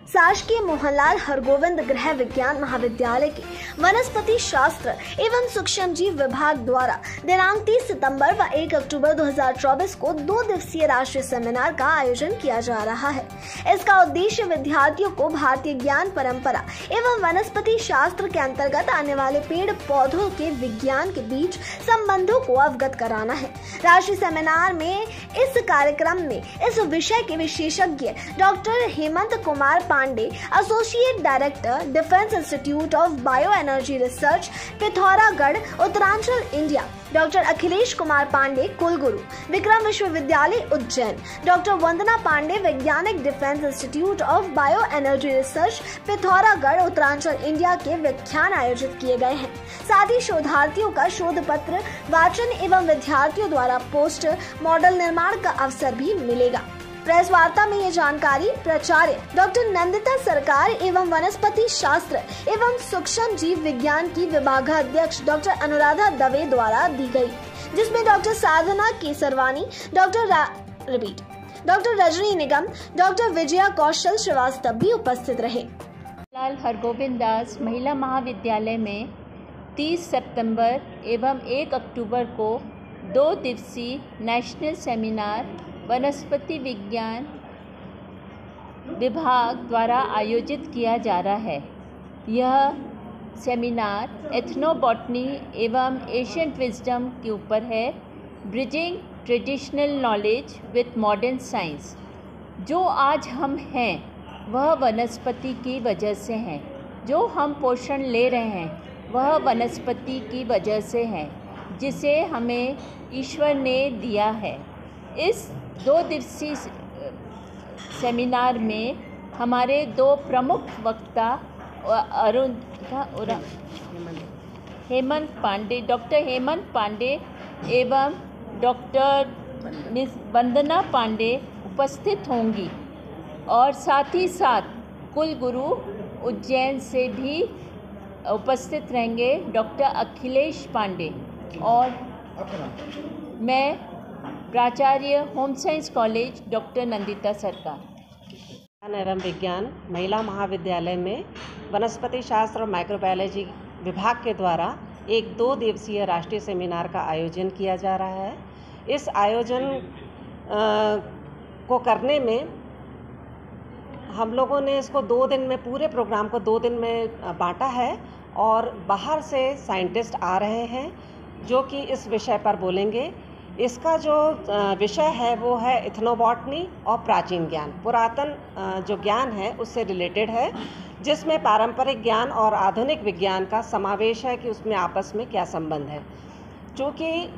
शासकीय मोहनलाल हरगोविंद गृह विज्ञान महाविद्यालय के वनस्पति शास्त्र एवं सूक्ष्म जीव विभाग द्वारा दिनांक 30 सितंबर व 1 अक्टूबर 2024 को 2 दिवसीय राष्ट्रीय सेमिनार का आयोजन किया जा रहा है। इसका उद्देश्य विद्यार्थियों को भारतीय ज्ञान परंपरा एवं वनस्पति शास्त्र के अंतर्गत आने वाले पेड़ पौधों के विज्ञान के बीच संबंधों को अवगत कराना है। राष्ट्रीय सेमिनार में इस कार्यक्रम में इस विषय के विशेषज्ञ doctor Hemant Kumar Pande, associate director, defence institute of bio energy research, Pithoragarh, Uttaranchal India, doctor Akhilesh Kumar Pande, कुलगुरु, विक्रम विश्वविद्यालय उज्जैन, डॉक्टर वंदना पांडे, वैज्ञानिक, defence institute of bio energy research, Pithoragarh, Uttaranchal India के व्याख्यान आयोजित किए गए हैं। साथ ही शोधार्थियों का शोध पत्र वाचन एवं विद्यार्थियों द्वारा पोस्टर मॉडल निर्माण का अवसर भी मिलेगा। प्रेस वार्ता में ये जानकारी प्राचार्य डॉक्टर नंदिता सरकार एवं वनस्पति शास्त्र एवं सूक्ष्म जीव विज्ञान की विभागाध्यक्ष डॉक्टर अनुराधा दवे द्वारा दी गई, जिसमें डॉक्टर साधना केसरवानी, डॉक्टर रजनी निगम, डॉक्टर विजया कौशल श्रीवास्तव भी उपस्थित रहे। लाल हरगोविंद दास महिला महाविद्यालय में 30 सितंबर एवं 1 अक्टूबर को 2 दिवसीय नेशनल सेमिनार वनस्पति विज्ञान विभाग द्वारा आयोजित किया जा रहा है। यह सेमिनार एथनोबॉटनी एवं एशियंट विजडम के ऊपर है, bridging traditional knowledge with modern science. जो आज हम हैं वह वनस्पति की वजह से हैं, जो हम पोषण ले रहे हैं वह वनस्पति की वजह से है, जिसे हमें ईश्वर ने दिया है। इस 2 दिवसीय सेमिनार में हमारे 2 प्रमुख वक्ता डॉक्टर हेमंत पांडे एवं डॉक्टर वंदना पांडे उपस्थित होंगी और साथ ही साथ कुलगुरु उज्जैन से भी उपस्थित रहेंगे डॉक्टर अखिलेश पांडे और मैं प्राचार्य home science college doctor Nandita सरकार। एवं विज्ञान महिला महाविद्यालय में वनस्पति शास्त्र और माइक्रोबायोलॉजी विभाग के द्वारा एक 2 दिवसीय राष्ट्रीय सेमिनार का आयोजन किया जा रहा है। इस आयोजन को करने में हम लोगों ने इसको 2 दिन में, पूरे प्रोग्राम को 2 दिन में बांटा है और बाहर से साइंटिस्ट आ रहे हैं जो कि इस विषय पर बोलेंगे। इसका जो विषय है वो है इथनोबॉटनी और प्राचीन ज्ञान, पुरातन जो ज्ञान है उससे रिलेटेड है, जिसमें पारंपरिक ज्ञान और आधुनिक विज्ञान का समावेश है कि उसमें आपस में क्या संबंध है। चूँकि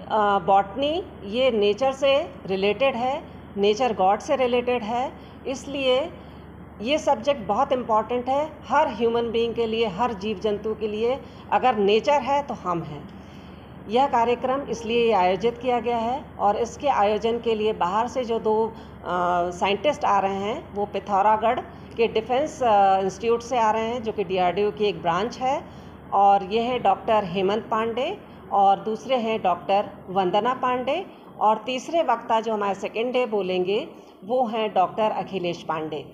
बॉटनी ये नेचर से रिलेटेड है, नेचर गॉड से रिलेटेड है, इसलिए ये सब्जेक्ट बहुत इम्पॉर्टेंट है हर ह्यूमन बीइंग के लिए, हर जीव जंतु के लिए। अगर नेचर है तो हम हैं। यह कार्यक्रम इसलिए आयोजित किया गया है और इसके आयोजन के लिए बाहर से जो 2 साइंटिस्ट आ रहे हैं वो पिथौरागढ़ के डिफेंस इंस्टीट्यूट से आ रहे हैं, जो कि DRDO की एक ब्रांच है, और ये है डॉक्टर हेमंत पांडे और दूसरे हैं डॉक्टर वंदना पांडे, और तीसरे वक्ता जो हमारे सेकेंड डे बोलेंगे वो हैं डॉक्टर अखिलेश पांडे।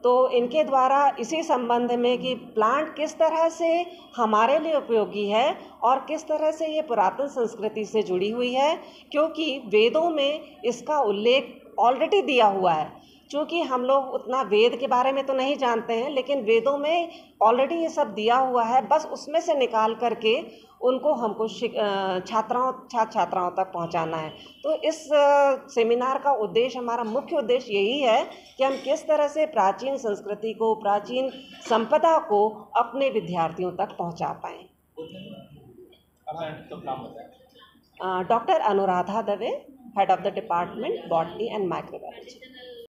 तो इनके द्वारा इसी संबंध में कि प्लांट किस तरह से हमारे लिए उपयोगी है और किस तरह से ये पुरातन संस्कृति से जुड़ी हुई है, क्योंकि वेदों में इसका उल्लेख ऑलरेडी दिया हुआ है। क्योंकि हम लोग उतना वेद के बारे में तो नहीं जानते हैं, लेकिन वेदों में ऑलरेडी ये सब दिया हुआ है, बस उसमें से निकाल करके उनको हमको छात्राओं तक पहुंचाना है। तो इस सेमिनार का उद्देश्य, हमारा मुख्य उद्देश्य यही है कि हम किस तरह से प्राचीन संस्कृति को, प्राचीन संपदा को अपने विद्यार्थियों तक पहुंचा पाएं। Doctor Anuradha Dave, head of the department botany and microbiology.